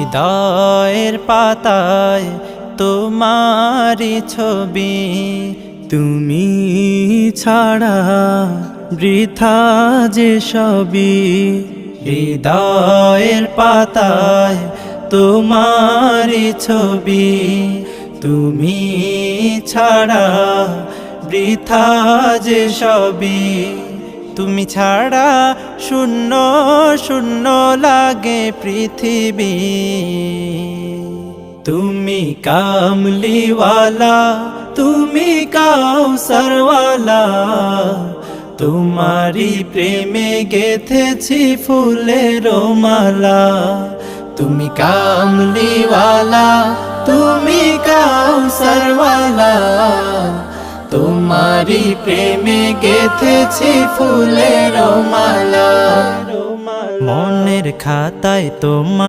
হৃদয়ের পাতায় তোমারি ছবি, তুমি ছাড়া বৃথা যে সবই। হৃদয়ের পাতায় তোমারি ছবি, তুমি ছাড়া বৃথা যে সবই। তুমি ছাড়া শূন্য শূন্য লাগে পৃথিবী। তুমি কামলিওয়ালা, তুমি কাউসারওয়ালা, তোমারি প্রেমে গেথেছি ফুলের মালা। তুমি কামলিওয়ালা, তুমি কাউসারওয়ালা, তোমারি প্রেমে গেথেছি ফুলের মালা। মনের খাতায় তোমার